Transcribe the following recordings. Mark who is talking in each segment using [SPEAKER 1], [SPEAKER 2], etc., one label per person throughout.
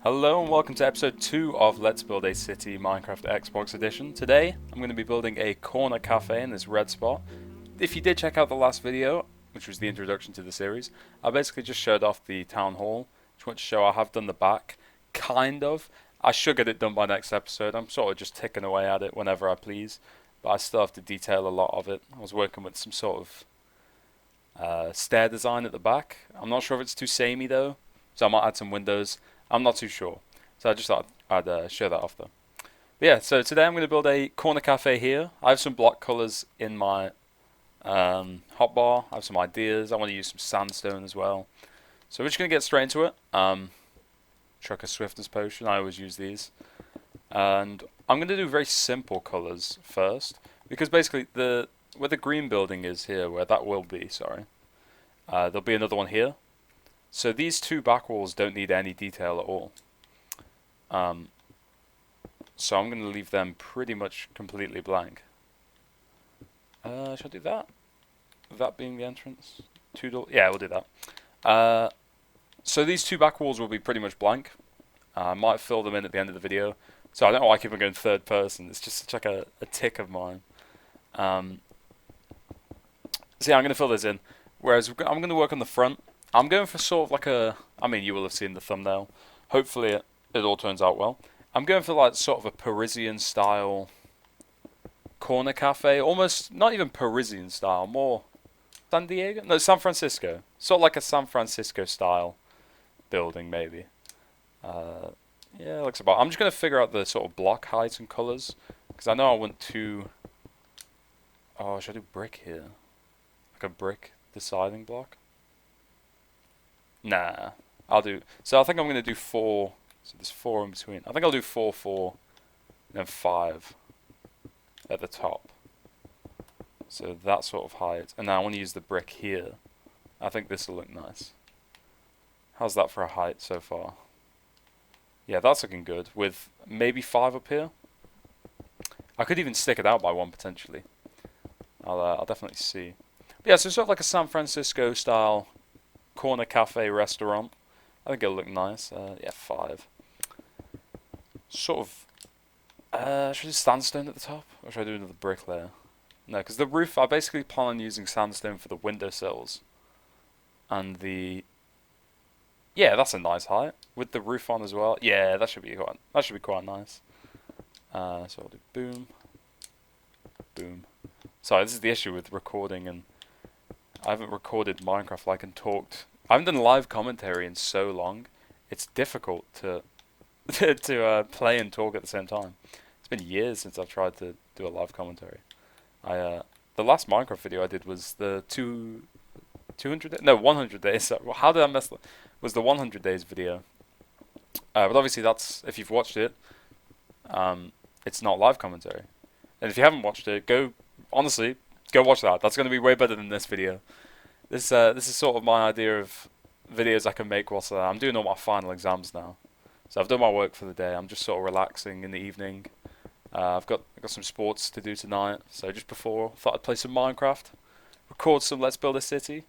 [SPEAKER 1] Hello and welcome to episode 2 of Let's Build a City Minecraft Xbox Edition. Today I'm going to be building a corner cafe in this red spot. If you did check out the last video, which was the introduction to the series, I basically just showed off the town hall. Just want to show I have done the back, kind of. I should get it done by next episode. I'm sort of just ticking away at it whenever I please, but I still have to detail a lot of it. I was working with some sort of stair design at the back. I'm not sure if it's too samey though, so I might add some windows. I'm not too sure. So I just thought I'd show that off though. But yeah, so today I'm going to build a corner cafe here. I have some block colours in my hotbar. I have some ideas. I want to use some sandstone as well. So we're just going to get straight into it. Chuck a swiftness potion. I always use these. And I'm going to do very simple colours first. Because basically where the green building is here, where that will be, sorry. There'll be another one here. So these two back walls don't need any detail at all. So I'm going to leave them pretty much completely blank. Should I do that? That being the entrance? Yeah, we'll do that. So these two back walls will be pretty much blank. I might fill them in at the end of the video. So I don't know why I keep on going third person. It's just such like a tick of mine. So yeah, I'm going to fill this in. Whereas I'm going to work on the front. I'm going for sort of like I mean, you will have seen the thumbnail. Hopefully it all turns out well. I'm going for like sort of a Parisian style corner cafe. Almost, not even Parisian style, more San Diego? No, San Francisco. Sort of like a San Francisco style building maybe. Yeah, it looks about. I'm just going to figure out the sort of block heights and colours. Because I know I want to... Oh, should I do brick here? Like a brick deciding block? Nah, I'll do. So I think I'm going to do 4. So there's 4 in between. I think I'll do 4, 4, and then 5 at the top. So that sort of height. And now I want to use the brick here. I think this will look nice. How's that for a height so far? Yeah, that's looking good. With maybe 5 up here. I could even stick it out by 1 potentially. I'll definitely see. But yeah, so sort of like a San Francisco style corner cafe restaurant. I think it'll look nice. Yeah, 5. Sort of. Should I do sandstone at the top, or should I do another brick layer? No, because the roof, I basically plan on using sandstone for the windowsills, and the. Yeah, that's a nice height with the roof on as well. Yeah, that should be quite nice. So I'll do boom, boom. Sorry, this is the issue with recording, and I haven't recorded Minecraft like and talked. I haven't done live commentary in so long. It's difficult to play and talk at the same time. It's been years since I've tried to do a live commentary. The last Minecraft video I did was the 100 days. How did I mess that? Was the 100 days video. But obviously that's, if you've watched it, it's not live commentary. And if you haven't watched it, honestly, go watch that. That's going to be way better than this video. This is sort of my idea of videos I can make whilst I'm doing all my final exams now. So I've done my work for the day. I'm just sort of relaxing in the evening. I've got some sports to do tonight. So just before, thought I'd play some Minecraft, record some Let's Build a City.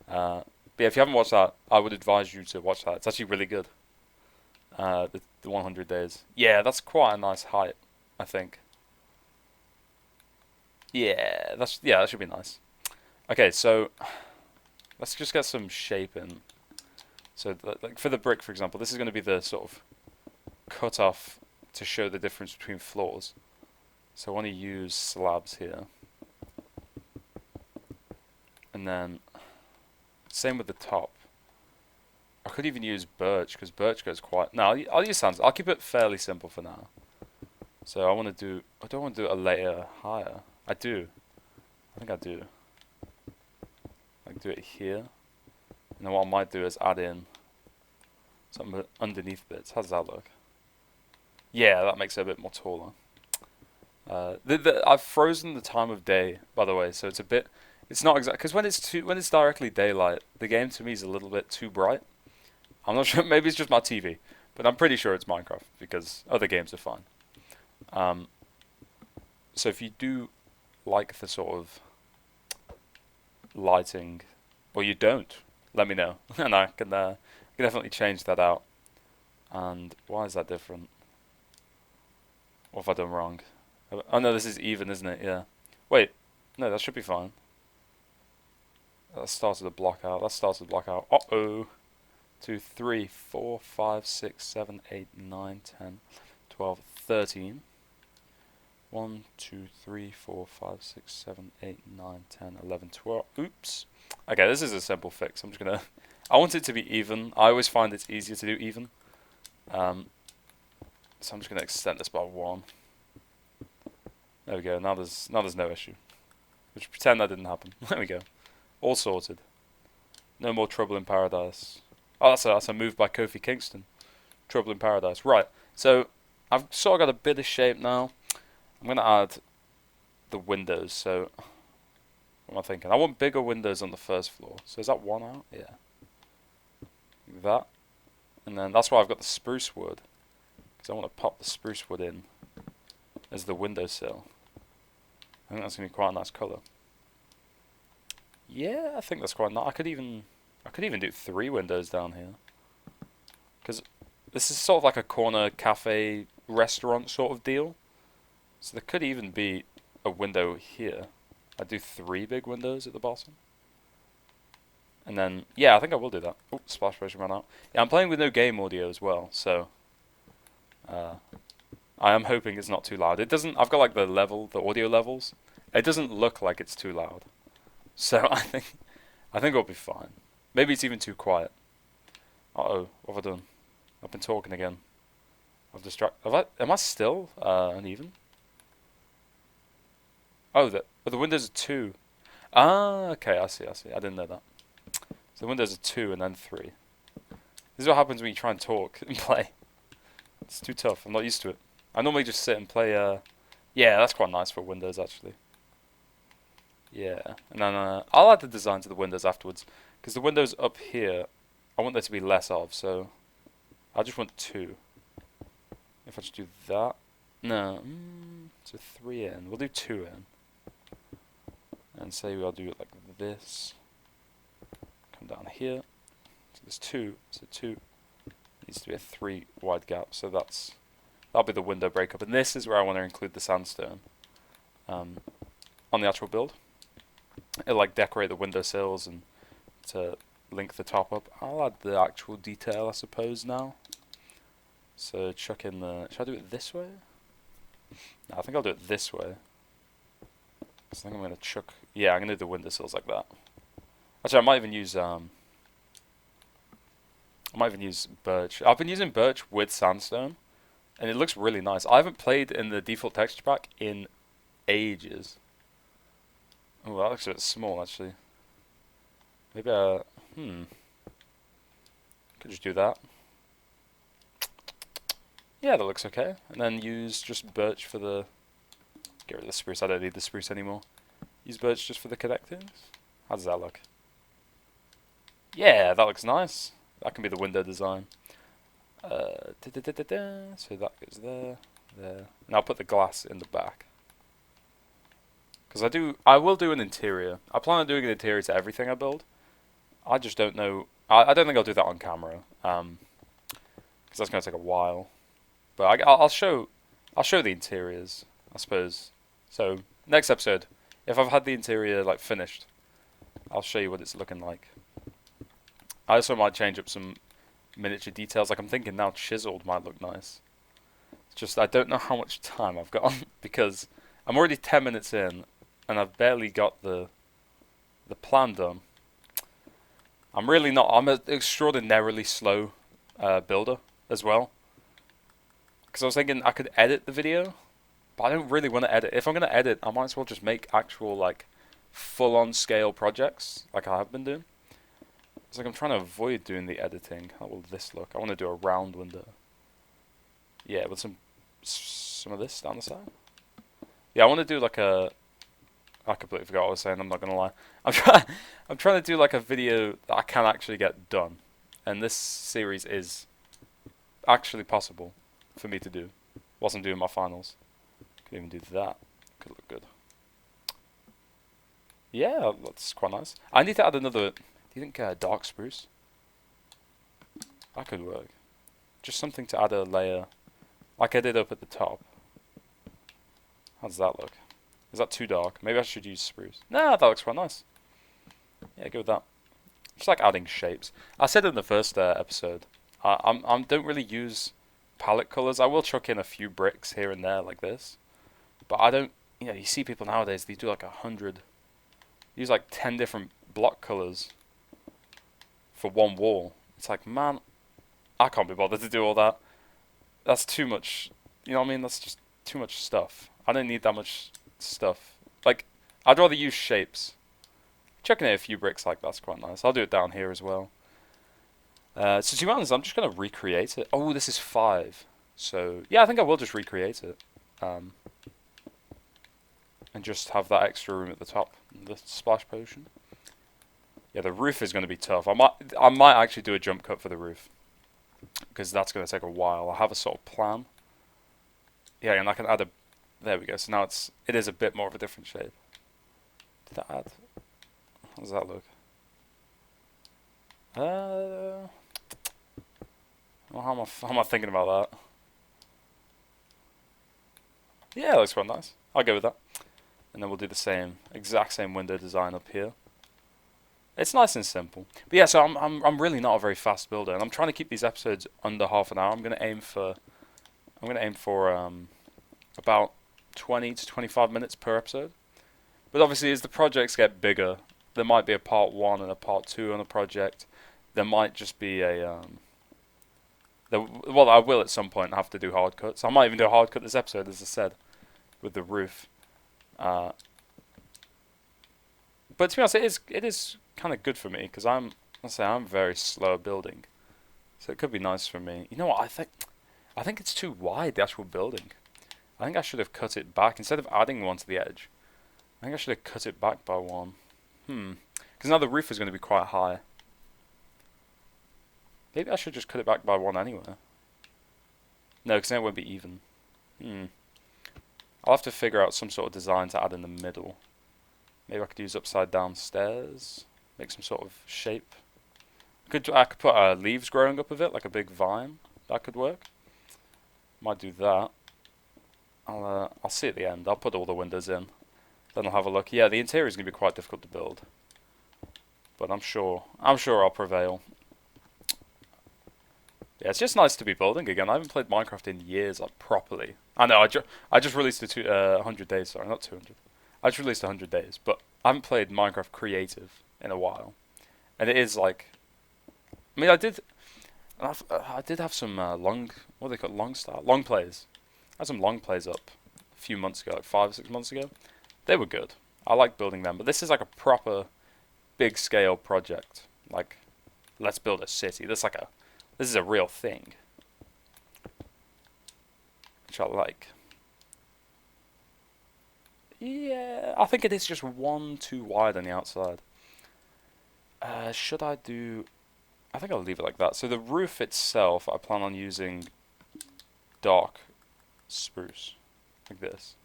[SPEAKER 1] But yeah, if you haven't watched that, I would advise you to watch that. It's actually really good. The 100 days. Yeah, that's quite a nice height, I think. Yeah, that should be nice. Okay, so let's just get some shape in. So, like for the brick, for example, this is going to be the sort of cut off to show the difference between floors. So I want to use slabs here. And then, same with the top. I could even use birch, because birch goes quite... No, I'll use sand. I'll keep it fairly simple for now. So I don't want to do a layer higher. I do. I think I do. I can do it here. And then what I might do is add in some underneath bits. How does that look? Yeah, that makes it a bit more taller. I've frozen the time of day, by the way, so it's not exact, because when it's directly daylight, the game to me is a little bit too bright. I'm not sure, maybe it's just my TV, but I'm pretty sure it's Minecraft because other games are fine. So if you do like the sort of lighting, or you don't, let me know, and I can definitely change that out. And why is that different? What have I done wrong? Oh no, this is even, isn't it? Yeah. Wait, no, that should be fine. That started to block out. That started to block out. Uh-oh. 2, 3, 4, 5, 6, 7, 8, 9, 10, 12, 13. 1, 2, 3, 4, 5, 6, 7, 8, 9, 10, 11, 12. Oops. Okay, this is a simple fix. I'm just gonna. I want it to be even. I always find it's easier to do even. So I'm just gonna extend this by 1. There we go. Now there's no issue. Just pretend that didn't happen. There we go. All sorted. No more trouble in paradise. Oh, that's a move by Kofi Kingston. Trouble in paradise. Right. So I've sort of got a bit of shape now. I'm gonna add the windows. So what am I thinking? I want bigger windows on the first floor. So is that 1 out? Yeah. That. And then that's why I've got the spruce wood. Because I want to pop the spruce wood in as the windowsill. I think that's going to be quite a nice colour. Yeah, I think that's quite nice. I could even do 3 windows down here. Because this is sort of like a corner cafe restaurant sort of deal. So there could even be a window here. I'd do 3 big windows at the bottom. And then, yeah, I think I will do that. Oh, splash potion ran out. Yeah, I'm playing with no game audio as well, so I am hoping it's not too loud. It doesn't. I've got like the audio levels. It doesn't look like it's too loud, so I think it'll be fine. Maybe it's even too quiet. Uh-oh, what have I done? I've been talking again. Am I still uneven? Oh, the windows are 2. Ah, okay, I see. I didn't know that. So the windows are 2 and then 3. This is what happens when you try and talk and play. It's too tough. I'm not used to it. I normally just sit and play. Yeah, that's quite nice for windows actually. Yeah, and then I'll add the design to the windows afterwards, because the windows up here, I want there to be less of. So I just want 2. If I just do that, no, so 3 in. We'll do 2 in, and say I'll do it like this. Come down here. So there's 2. So 2 needs to be a 3 wide gap. So that'll be the window breakup, and this is where I want to include the sandstone on the actual build. It'll like decorate the windowsills and to link the top up. I'll add the actual detail, I suppose, now. So chuck in the. Should I do it this way? No, I think I'll do it this way. So I think I'm gonna chuck. Yeah, I'm gonna do the windowsills like that. Actually, I might even use birch. I've been using birch with sandstone, and it looks really nice. I haven't played in the default texture pack in ages. Oh, that looks a bit small, actually. Maybe could just do that. Yeah, that looks okay. And then use just birch for the. Get rid of the spruce. I don't need the spruce anymore. Use birch just for the connectors. How does that look? Yeah, that looks nice. That can be the window design. So that goes there, there. And I'll put the glass in the back. Because I will do an interior. I plan on doing an interior to everything I build. I just don't know. I don't think I'll do that on camera. Because that's going to take a while. But I'll show the interiors, I suppose. So next episode, if I've had the interior like finished, I'll show you what it's looking like. I also might change up some miniature details. Like I'm thinking now, chiseled might look nice. It's just I don't know how much time I've got because I'm already 10 minutes in, and I've barely got the plan done. I'm really not. I'm an extraordinarily slow builder as well. Because I was thinking I could edit the video, but I don't really want to edit. If I'm going to edit, I might as well just make actual like full-on scale projects like I have been doing. It's like I'm trying to avoid doing the editing. How will this look? I want to do a round window. Yeah, with some of this down the side. Yeah, I want to do like a. I completely forgot what I was saying. I'm not gonna lie. I'm trying to do like a video that I can actually get done, and this series is actually possible for me to do whilst I'm doing my finals. Could even do that. Could look good. Yeah, that's quite nice. I need to add another. Do you think dark spruce? That could work. just something to add a layer, like I did up at the top. How does that look? Is that too dark? Maybe I should use spruce. Nah, that looks quite nice. Yeah, go with that. Just like adding shapes. I said in the first episode, I don't really use palette colors. I will chuck in a few bricks here and there like this, but I don't. You know, you see people nowadays, they do like 100, use like 10 different block colors for one wall. It's like, man, I can't be bothered to do all that. That's too much. You know what I mean? That's just too much stuff. I don't need that much stuff. Like, I'd rather use shapes. Chucking in a few bricks like that's quite nice. I'll do it down here as well. So to be honest, I'm just going to recreate it. Oh, this is 5. So, yeah, I think I will just recreate it. And just have that extra room at the top. The splash potion. Yeah, the roof is going to be tough. I might actually do a jump cut for the roof. Because that's going to take a while. I have a sort of plan. Yeah, and I can add a... There we go. So now it is a bit more of a different shape. Did I add... How does that look? Well, how am I thinking about that? Yeah, it looks quite nice. I'll go with that. And then we'll do the exact same window design up here. It's nice and simple. But yeah, so I'm really not a very fast builder, and I'm trying to keep these episodes under half an hour. I'm gonna aim for about 20 to 25 minutes per episode. But obviously, as the projects get bigger, there might be a part 1 and a part 2 on a project. There might just be a well, I will at some point have to do hard cuts. I might even do a hard cut this episode, as I said, with the roof. But to be honest, it is kind of good for me because I'm very slow building, so it could be nice for me. You know what? I think it's too wide, the actual building. I think I should have cut it back instead of adding one to the edge. I think I should have cut it back by 1. Because now the roof is going to be quite high. Maybe I should just cut it back by 1 anyway. No, because then it won't be even. I'll have to figure out some sort of design to add in the middle. Maybe I could use upside down stairs. Make some sort of shape. I could put leaves growing up of it, like a big vine. That could work. Might do that. I'll see at the end. I'll put all the windows in. Then I'll have a look. Yeah, the interior is going to be quite difficult to build. But I'm sure I'll prevail. Yeah, it's just nice to be building again. I haven't played Minecraft in years, like properly. I know, I just released 100 days, sorry, not 200. I just released 100 days, but I haven't played Minecraft Creative in a while. And it is like, I mean, I did have some what do they call it? Long plays. I had some long plays up a few months ago, like 5 or 6 months ago. They were good. I like building them, but this is like a proper big scale project. Like, let's build a city. This is a real thing, which I like. Yeah, I think it is just 1 too wide on the outside. Should I do... I think I'll leave it like that. So the roof itself, I plan on using dark spruce, like this.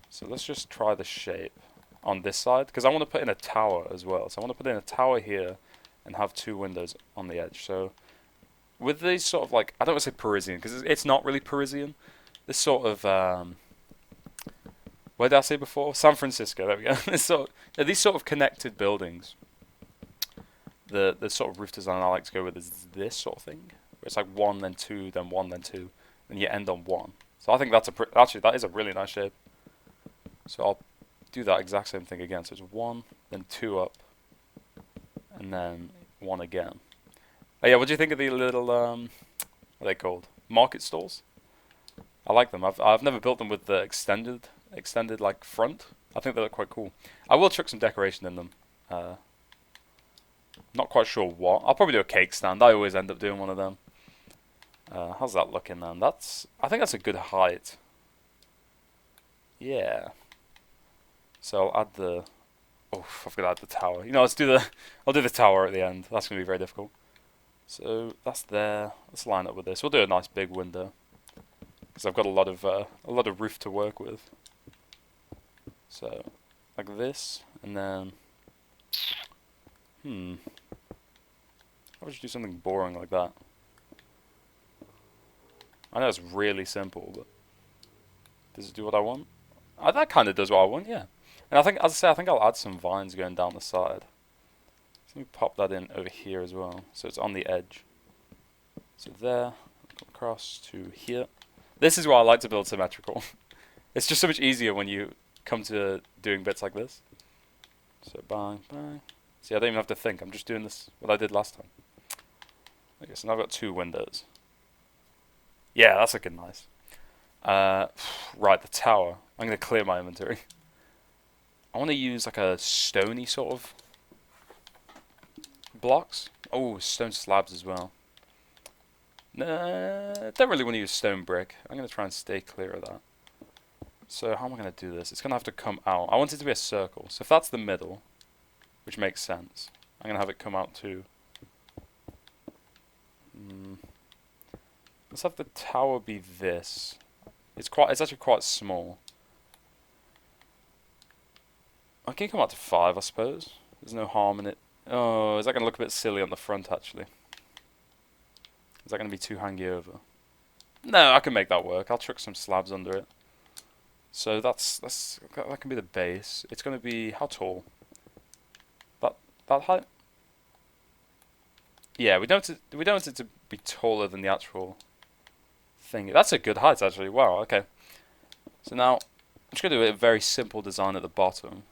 [SPEAKER 1] So let's just try the shape on this side, because I want to put in a tower as well. So I want to put in a tower here and have 2 windows on the edge. So with these sort of like, I don't want to say Parisian, because it's not really Parisian. This sort of, where did I say before? San Francisco, there we go. These sort of connected buildings. The sort of roof design I like to go with is this sort of thing. Where it's like 1, then 2, then 1, then 2. And you end on 1. So I think actually that is a really nice shape. So I'll do that exact same thing again. So it's 1, then 2 up, and then 1 again. Oh yeah, what do you think of the little what are they called? Market stalls? I like them. I've never built them with the extended like front. I think they look quite cool. I will chuck some decoration in them. Not quite sure what. I'll probably do a cake stand. I always end up doing one of them. How's that looking then? I think that's a good height. Yeah. So I'll add the... Oh, I've got to add the tower. You know, I'll do the tower at the end. That's going to be very difficult. So that's there. Let's line up with this. We'll do a nice big window, because I've got a lot of roof to work with. So like this, and then I would just do something boring like that. I know it's really simple, but does it do what I want? That kind of does what I want, yeah. And I think, as I say, I think I'll add some vines going down the side. So let me pop that in over here as well, so it's on the edge. So there, come across to here. This is why I like to build symmetrical. It's just so much easier when you come to doing bits like this. So bang, bang. See, I don't even have to think. I'm just doing this, what I did last time. Okay, so now I've got 2 windows. Yeah, that's looking nice. Right, the tower. I'm going to clear my inventory. I want to use like a stony sort of blocks. Oh, stone slabs as well. Nah, don't really want to use stone brick. I'm going to try and stay clear of that. So how am I going to do this? It's going to have to come out. I want it to be a circle. So if that's the middle, which makes sense, I'm going to have it come out too. Let's have the tower be this. It's actually quite small. I can come out to 5, I suppose. There's no harm in it. Oh, is that going to look a bit silly on the front, actually? Is that going to be too hangy over? No, I can make that work. I'll chuck some slabs under it. So that can be the base. It's going to be how tall? That height? Yeah, we don't want it to be taller than the actual thing. That's a good height, actually. Wow. Okay. So now I'm just going to do a very simple design at the bottom.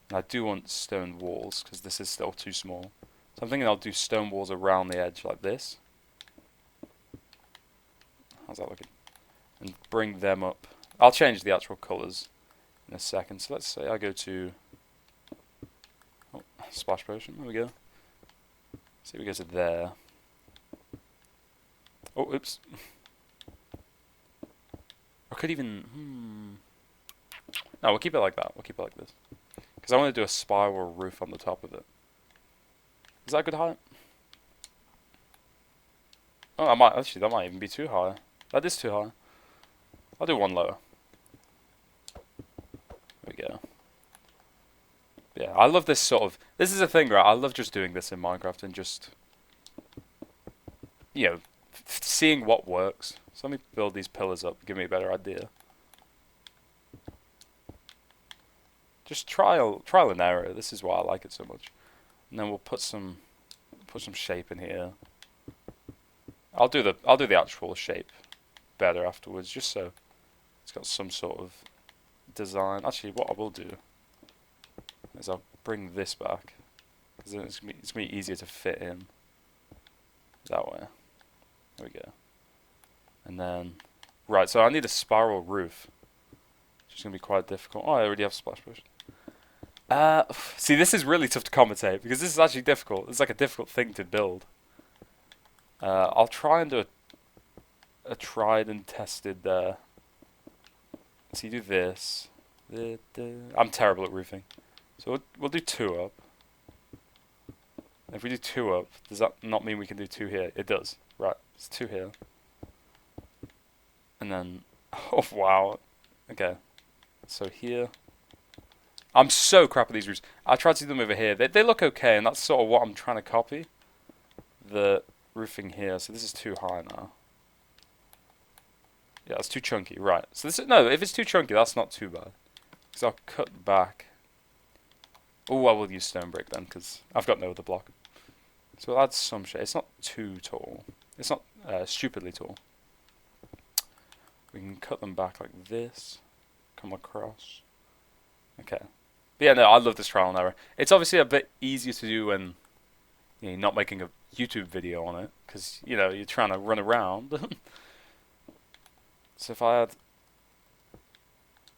[SPEAKER 1] And I do want stone walls because this is still too small. So I'm thinking I'll do stone walls around the edge like this. How's that looking? And bring them up. I'll change the actual colours in a second. So let's say I go to splash potion. There we go. See, we go to there. Oh, oops. I could even. No, we'll keep it like that. We'll keep it like this. Because I want to do a spiral roof on the top of it. Is that a good height? Oh, that might even be too high. That is too high. I'll do one lower. There we go. Yeah, I love this sort of. This is a thing, right? I love just doing this in Minecraft and just, you know, seeing what works. So let me build these pillars up. Give me a better idea. Just trial and error. This is why I like it so much. And then we'll put some shape in here. I'll do the actual shape better afterwards, just so it's got some sort of design. Actually, what I will do is I'll bring this back because then it's gonna be easier to fit in that way. There we go. And then right, so I need a spiral roof, which is gonna be quite difficult. Oh, I already have a splash potion. See, this is really tough to commentate because this is actually difficult. It's like a difficult thing to build. I'll try and do a tried and tested. So you do this. I'm terrible at roofing, so we'll do 2 up. If we do 2 up, does that not mean we can do 2 here? It does. Right, it's 2 here. And then, oh wow, okay. So here. I'm so crap at these roofs. I tried to do them over here. They look okay, and that's sort of what I'm trying to copy. The roofing here. So this is too high now. Yeah, it's too chunky. Right. So this is, no, if it's too chunky, that's not too bad. Because I'll cut back. Oh, I will use stone brick then, because I've got no other block. So we'll add some shade. It's not too tall. It's not stupidly tall. We can cut them back like this. Come across. Okay. But yeah, no, I love this trial and error. It's obviously a bit easier to do when you're not making a YouTube video on it, because, you know, you're trying to run around. So if I add...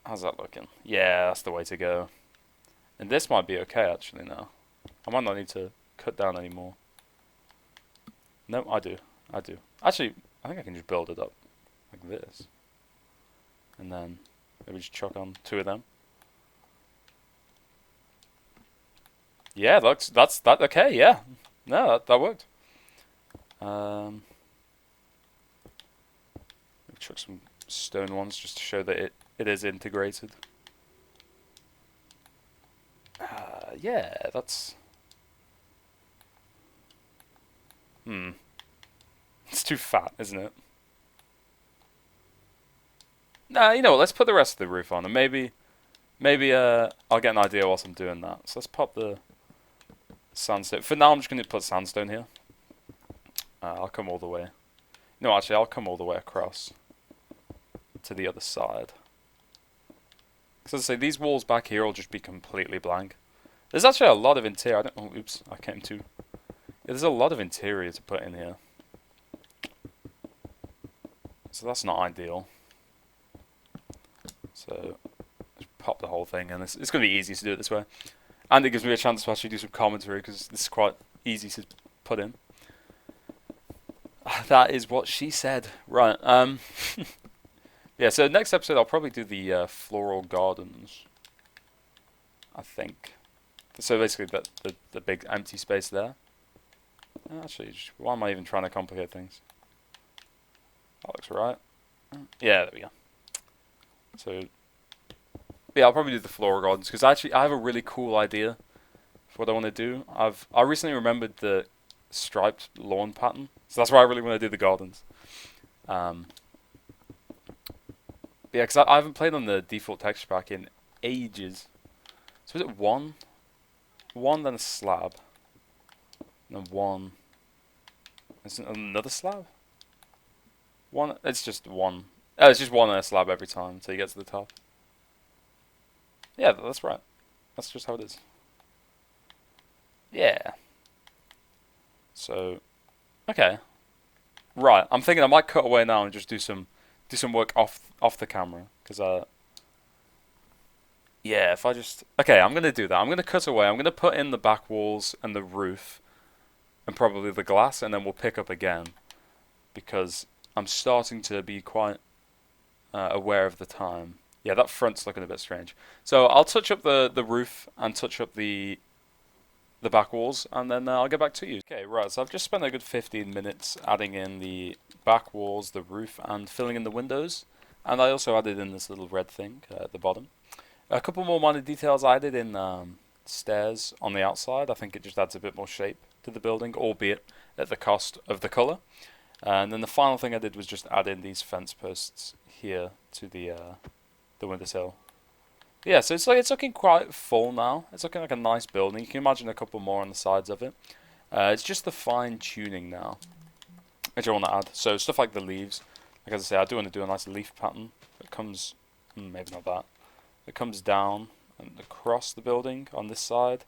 [SPEAKER 1] How's that looking? Yeah, that's the way to go. And this might be okay, actually, now. I might not need to cut down anymore. No, I do. Actually, I think I can just build it up like this. And then maybe just chuck on 2 of them. Yeah, that's okay, yeah. No, that worked. Chuck some stone ones just to show that it is integrated. Yeah, that's... It's too fat, isn't it? Nah, you know what? Let's put the rest of the roof on, and maybe I'll get an idea whilst I'm doing that. So let's pop the sandstone. For now, I'm just going to put sandstone here. I'll come all the way. No, actually, I'll come all the way across to the other side. Because as I say, these walls back here will just be completely blank. There's actually a lot of interior. I don't. Oh, oops, I came too. Yeah, there's a lot of interior to put in here. So that's not ideal. So just pop the whole thing, and it's going to be easy to do it this way. And it gives me a chance to actually do some commentary because this is quite easy to put in. That is what she said. Right. Yeah, so next episode I'll probably do the floral gardens. I think. So basically the big empty space there. Actually, why am I even trying to complicate things? That looks right. Yeah, there we go. So, yeah, I'll probably do the floral gardens because actually I have a really cool idea for what I want to do. I recently remembered the striped lawn pattern, so that's why I really want to do the gardens. Yeah, because I haven't played on the default texture pack in ages. So is it one, then a slab, and then one. Is it another slab? One. It's just one. Oh, it's just one and a slab every time until you get to the top. Yeah, that's right. That's just how it is. Yeah. So, okay. Right. I'm thinking I might cut away now and just do some work off the camera because yeah, if I just okay, I'm gonna do that. I'm gonna cut away. I'm gonna put in the back walls and the roof and probably the glass, and then we'll pick up again because I'm starting to be quite aware of the time. Yeah, that front's looking a bit strange. So I'll touch up the roof and touch up the back walls, and then I'll get back to you. Okay, right. So I've just spent a good 15 minutes adding in the back walls, the roof, and filling in the windows. And I also added in this little red thing at the bottom. A couple more minor details I added in stairs on the outside. I think it just adds a bit more shape to the building, albeit at the cost of the colour. And then the final thing I did was just add in these fence posts here to the windowsill. Yeah, so it's looking quite full now. It's looking like a nice building. You can imagine a couple more on the sides of it. It's just the fine tuning now, which I want to add. So stuff like the leaves. Like as I say, I do want to do a nice leaf pattern that comes, maybe not that. It comes down and across the building on this side.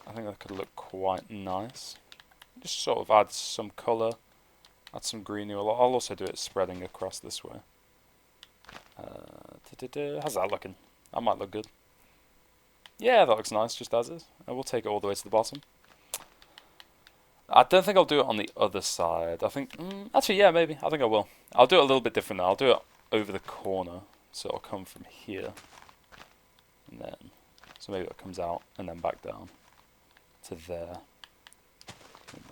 [SPEAKER 1] I think that could look quite nice. Just sort of add some colour, add some greenery. I'll also do it spreading across this way. How's that looking? That might look good. Yeah, that looks nice, just as is. And we'll take it all the way to the bottom. I don't think I'll do it on the other side. I think, actually, yeah, maybe. I think I will. I'll do it a little bit different now. I'll do it over the corner, so it'll come from here. And then, so maybe it comes out and then back down to there.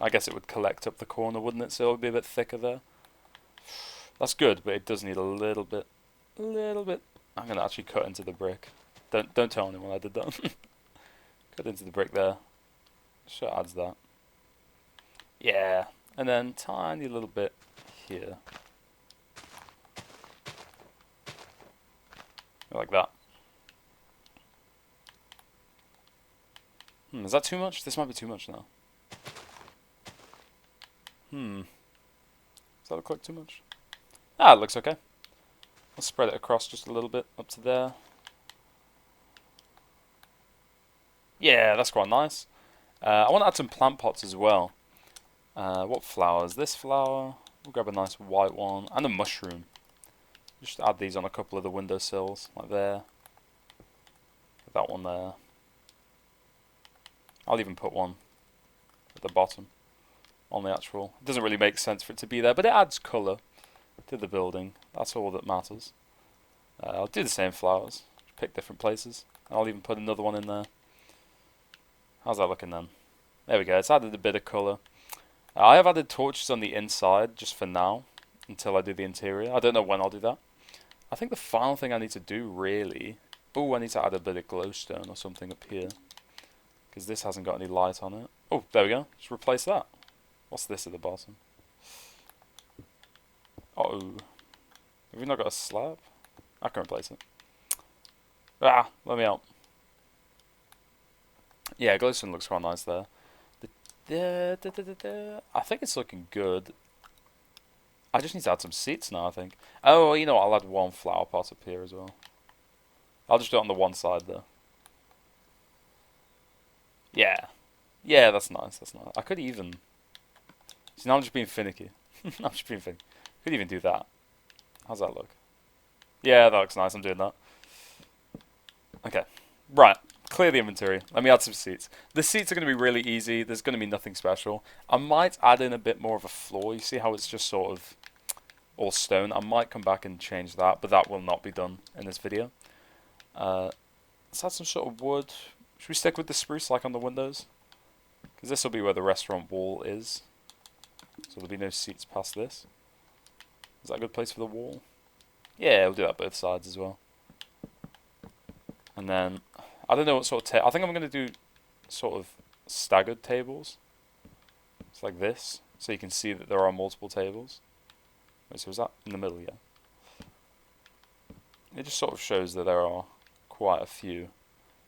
[SPEAKER 1] I guess it would collect up the corner, wouldn't it? So it would be a bit thicker there. That's good, but it does need a little bit. I'm gonna actually cut into the brick. Don't tell anyone I did that. Cut into the brick there. Sure adds that. Yeah, and then tiny little bit here. Like that. Is that too much? This might be too much now. Does that look like too much? Ah, it looks okay. I'll spread it across just a little bit up to there. Yeah, that's quite nice. I want to add some plant pots as well. What flowers? This flower. We'll grab a nice white one. And a mushroom. Just add these on a couple of the windowsills, like there. That one there. I'll even put one at the bottom on the actual. It doesn't really make sense for it to be there, but it adds colour to the building. That's all that matters. I'll do the same flowers. Pick different places. I'll even put another one in there. How's that looking then? There we go. It's added a bit of colour. I have added torches on the inside just for now until I do the interior. I don't know when I'll do that. I think the final thing I need to do really... Oh, I need to add a bit of glowstone or something up here. Because this hasn't got any light on it. Oh, there we go. Just replace that. What's this at the bottom? Uh-oh. Have we not got a slab? I can replace it. Ah, let me out. Yeah, glowstone looks quite nice there. I think it's looking good. I just need to add some seats now, I think. Oh, you know what? I'll add one flower pot up here as well. I'll just do it on the one side there. Yeah. Yeah, that's nice. That's nice. I could even... See, now I'm just being finicky. I'm just being finicky. Could even do that. How's that look? Yeah, that looks nice. I'm doing that. Okay. Right. Clear the inventory. Let me add some seats. The seats are going to be really easy. There's going to be nothing special. I might add in a bit more of a floor. You see how it's just sort of all stone? I might come back and change that, but that will not be done in this video. Let's add some sort of wood. Should we stick with the spruce like on the windows? Because this will be where the restaurant wall is. So there'll be no seats past this. Is that a good place for the wall? Yeah, we'll do that both sides as well. And then, I don't know what sort of I think I'm going to do sort of staggered tables. It's like this, so you can see that there are multiple tables. Wait, so is that in the middle? Yeah. It just sort of shows that there are quite a few.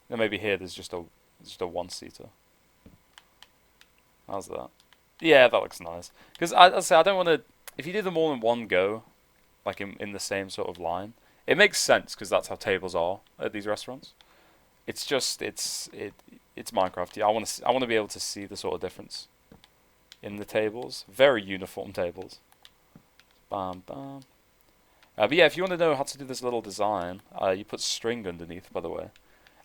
[SPEAKER 1] Then maybe here there's just a one-seater. How's that? Yeah, that looks nice. Because I say I don't want to. If you do them all in one go, like in the same sort of line, it makes sense because that's how tables are at these restaurants. It's just it's Minecraft. Yeah, I want to be able to see the sort of difference in the tables. Very uniform tables. Bam bam. But yeah, if you want to know how to do this little design, you put string underneath. By the way,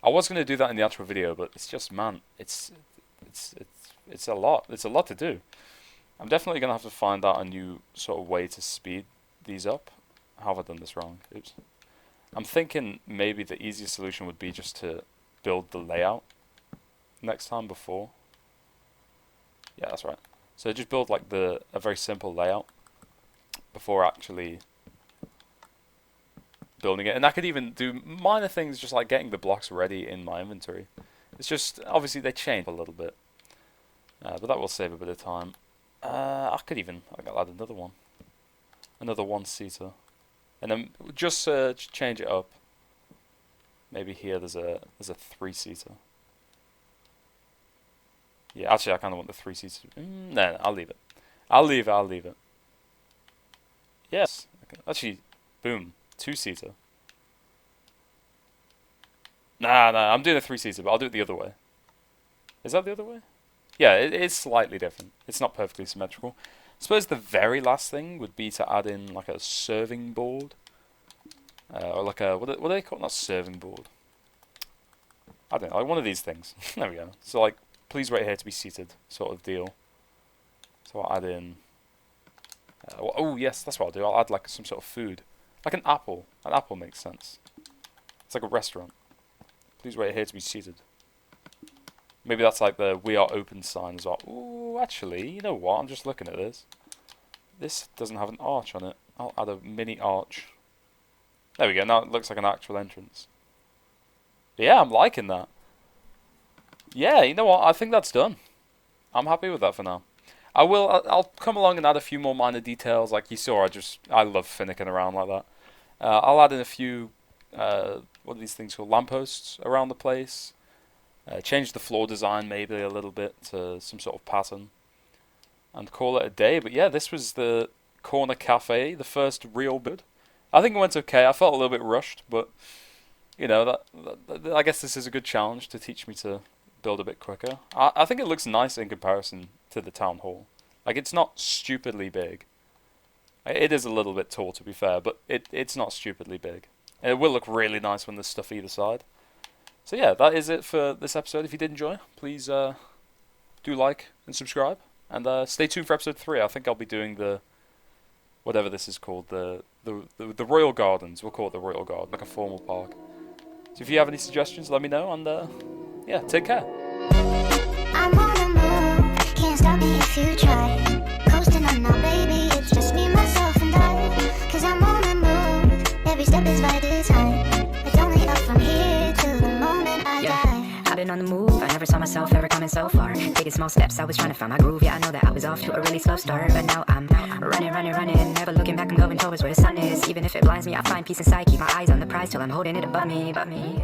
[SPEAKER 1] I was going to do that in the actual video, but it's just man, it's a lot. It's a lot to do. I'm definitely going to have to find out a new sort of way to speed these up. How have I done this wrong? Oops. I'm thinking maybe the easiest solution would be just to build the layout next time before. Yeah, that's right. So just build like a very simple layout before actually building it. And I could even do minor things just like getting the blocks ready in my inventory. It's just, obviously they change a little bit. But that will save a bit of time. I think I'll add another one. Another one-seater. And then just change it up. Maybe here there's a three-seater. Yeah, actually I kind of want the three-seater. No, I'll leave it. I'll leave it. Yes. Okay. Actually, boom. Two-seater. Nah, I'm doing a three-seater, but I'll do it the other way. Is that the other way? Yeah, it's slightly different. It's not perfectly symmetrical. I suppose the very last thing would be to add in like a serving board. Or like a, what do they call it? Not serving board. I don't know, like one of these things. There we go. So like, please wait here to be seated sort of deal. So I'll add in... oh yes, that's what I'll do. I'll add like some sort of food. Like an apple. An apple makes sense. It's like a restaurant. Please wait here to be seated. Maybe that's like the "we are open" sign as well. Ooh, actually, you know what? I'm just looking at this. This doesn't have an arch on it. I'll add a mini arch. There we go. Now it looks like an actual entrance. Yeah, I'm liking that. Yeah, you know what? I think that's done. I'm happy with that for now. I'll come along and add a few more minor details. Like you saw, I love finicking around like that. I'll add in a few, what are these things called? Lampposts around the place. Change the floor design maybe a little bit to some sort of pattern. And call it a day. But yeah, this was the corner cafe, the first real build. I think it went okay. I felt a little bit rushed, but you know, I guess this is a good challenge to teach me to build a bit quicker. I think it looks nice in comparison to the town hall. Like, it's not stupidly big. It is a little bit tall, to be fair, but it's not stupidly big. And it will look really nice when there's stuff either side. So yeah, that is it for this episode. If you did enjoy, please do like and subscribe. And stay tuned for episode 3. I think I'll be doing the... whatever this is called. The Royal Gardens. We'll call it the Royal Garden. Like a formal park. So if you have any suggestions, let me know. And yeah, take care.
[SPEAKER 2] I'm on the move, can't stop me if you try. Coasting on now, baby, it's just me, myself, and I. Cause I'm on the move, every step is by design. It's only up from here till the moment I die.
[SPEAKER 3] I've been on the move. I never saw myself ever coming so far. Taking small steps, I was trying to find my groove. Yeah, I know that I was off to a really slow start, but now I'm running. Never looking back and going towards where the sun is. Even if it blinds me, I find peace inside. Keep my eyes on the prize till I'm holding it above me.